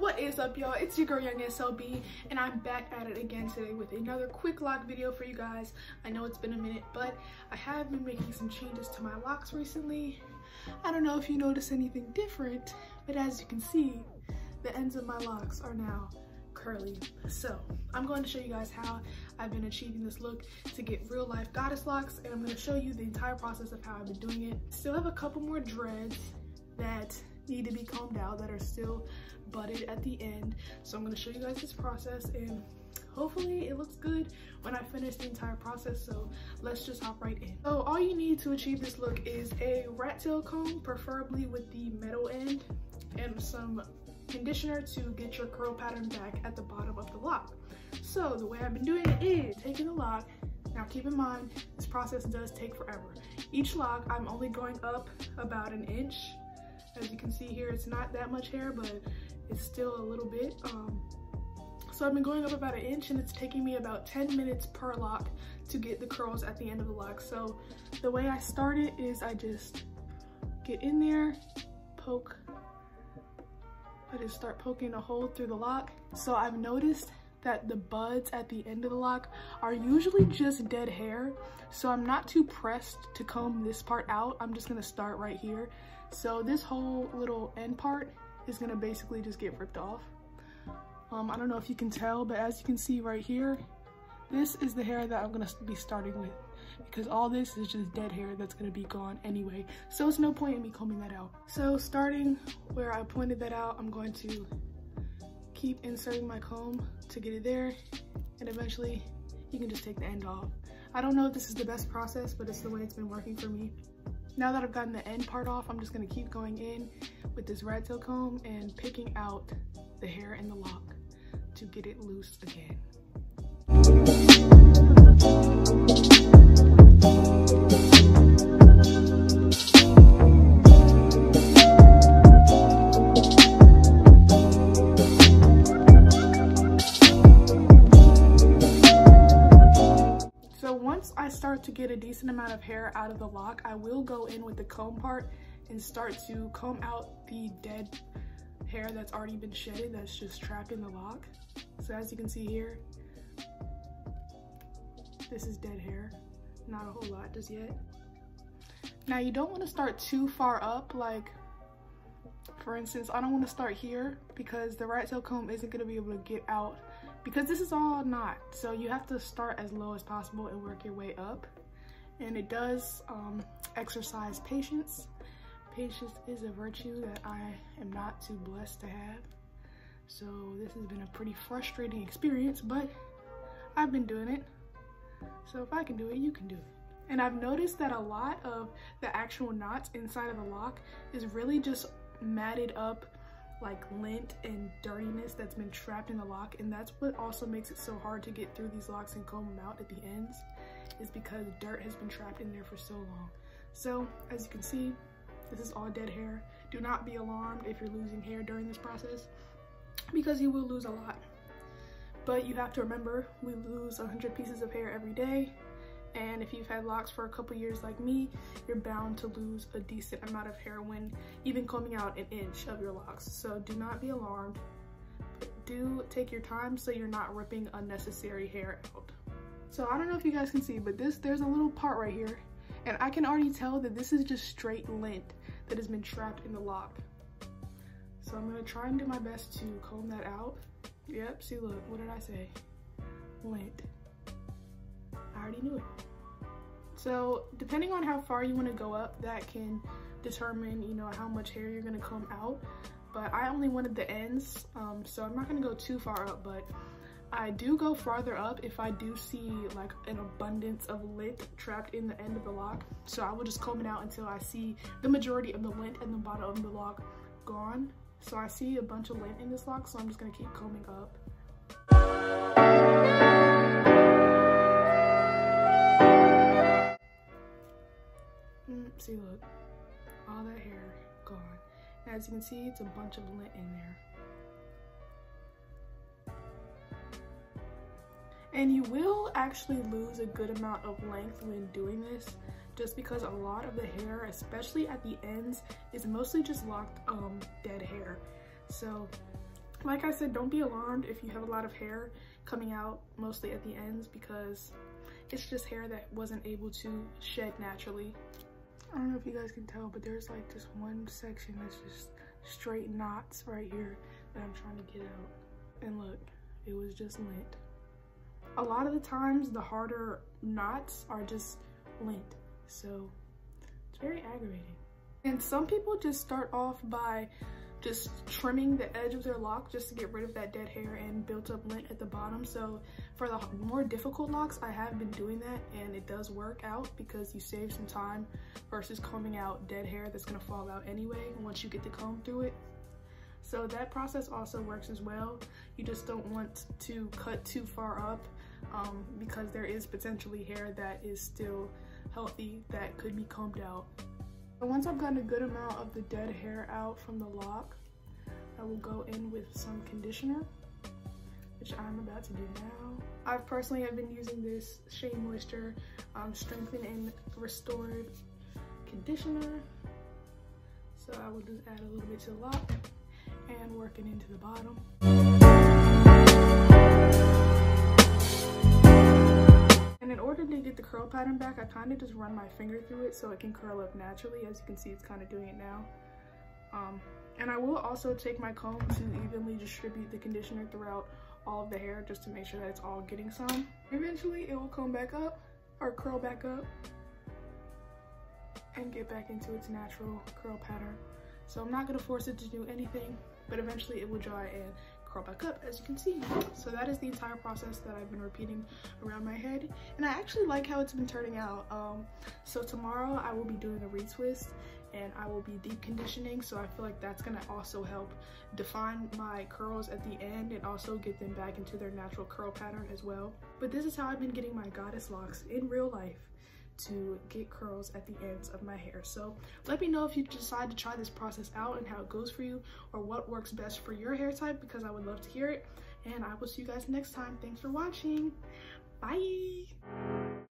What is up, y'all? It's your girl Young SLB, and I'm back at it again today with another quick lock video for you guys. I know it's been a minute, but I have been making some changes to my locks recently. I don't know if you notice anything different, but as you can see, the ends of my locks are now curly. So I'm going to show you guys how I've been achieving this look to get real life goddess locks, and I'm going to show you the entire process of how I've been doing it. Still have a couple more dreads that need to be combed out that are still butted at the end, so I'm going to show you guys this process, and hopefully it looks good when I finish the entire process. So let's just hop right in. So all you need to achieve this look is a Rattail comb, preferably with the metal end, and some conditioner to get your curl pattern back at the bottom of the lock. So the way I've been doing it is taking the lock. Now keep in mind, this process does take forever. Each lock I'm only going up about an inch. As you can see here, it's not that much hair, but it's still a little bit. So I've been going up about an inch, and it's taking me about 10 minutes per lock to get the curls at the end of the lock. So the way I start it is I just get in there, poke. I just start poking a hole through the lock. So I've noticed that the buds at the end of the lock are usually just dead hair. So I'm not too pressed to comb this part out. I'm just gonna start right here. So this whole little end part is gonna basically just get ripped off. I don't know if you can tell, but as you can see right here, this is the hair that I'm gonna be starting with, because all this is just dead hair that's gonna be gone anyway. So it's no point in me combing that out. So starting where I pointed that out, I'm going to keep inserting my comb to get it there, and eventually you can just take the end off. I don't know if this is the best process, but it's the way it's been working for me. Now that I've gotten the end part off, I'm just gonna keep going in with this Rattail comb and picking out the hair in the lock to get it loose again. Once I start to get a decent amount of hair out of the lock, I will go in with the comb part and start to comb out the dead hair that's already been shedded, that's just trapped in the lock. So as you can see here, this is dead hair, not a whole lot just yet. Now you don't want to start too far up, like for instance, I don't want to start here because the Rattail comb isn't going to be able to get out, because this is all knot. So you have to start as low as possible and work your way up. And it does exercise patience. Patience is a virtue that I am not too blessed to have. So this has been a pretty frustrating experience, but I've been doing it. So if I can do it, you can do it. And I've noticed that a lot of the actual knots inside of the lock is really just matted up like lint and dirtiness that's been trapped in the lock, and that's what also makes it so hard to get through these locks and comb them out at the ends, is because dirt has been trapped in there for so long. So as you can see, this is all dead hair. Do not be alarmed if you're losing hair during this process, because you will lose a lot. But you have to remember, we lose 100 pieces of hair every day. And if you've had locks for a couple years like me, you're bound to lose a decent amount of hair when even combing out an inch of your locks. So do not be alarmed, but do take your time so you're not ripping unnecessary hair out. So I don't know if you guys can see, but there's a little part right here, and I can already tell that this is just straight lint that has been trapped in the lock. So I'm gonna try and do my best to comb that out. Yep, see, look, what did I say? Lint. I already knew it. So depending on how far you want to go up, that can determine, you know, how much hair you're going to comb out. But I only wanted the ends, so I'm not going to go too far up, but I do go farther up if I do see like an abundance of lint trapped in the end of the lock. So I will just comb it out until I see the majority of the lint in the bottom of the lock gone. So I see a bunch of lint in this lock, so I'm just going to keep combing up. See, look, all that hair gone. As you can see, it's a bunch of lint in there. And you will actually lose a good amount of length when doing this, just because a lot of the hair, especially at the ends, is mostly just locked dead hair. So Like I said, don't be alarmed if you have a lot of hair coming out, mostly at the ends, because it's just hair that wasn't able to shed naturally. I don't know if you guys can tell, but there's like this one section that's just straight knots right here that I'm trying to get out. And look, it was just lint. A lot of the times the harder knots are just lint, so it's very aggravating. And some people just start off by just trimming the edge of their lock just to get rid of that dead hair and built up lint at the bottom. So for the more difficult locks, I have been doing that, and it does work out because you save some time versus combing out dead hair that's gonna fall out anyway once you get the comb through it. So that process also works as well. You just don't want to cut too far up because there is potentially hair that is still healthy that could be combed out. And once I've gotten a good amount of the dead hair out from the lock, I will go in with some conditioner, which I'm about to do now. I personally have been using this Shea Moisture Strengthen and Restorative conditioner. So I will just add a little bit to the lock and work it into the bottom. And in order to get the curl pattern back, I kind of just run my finger through it so it can curl up naturally. As you can see, it's kind of doing it now. And I will also take my comb to evenly distribute the conditioner throughout all of the hair just to make sure that it's all getting some. Eventually, it will comb back up or curl back up and get back into its natural curl pattern. So I'm not going to force it to do anything, but eventually it will dry and curl back up, as you can see. So that is the entire process that I've been repeating around my head, and I actually like how it's been turning out. So tomorrow I will be doing a retwist and I will be deep conditioning, so I feel like that's gonna also help define my curls at the end and also get them back into their natural curl pattern as well. But this is how I've been getting my goddess locks in real life, to get curls at the ends of my hair. So let me know if you decide to try this process out and how it goes for you, or what works best for your hair type, because I would love to hear it. And I will see you guys next time. Thanks for watching. Bye.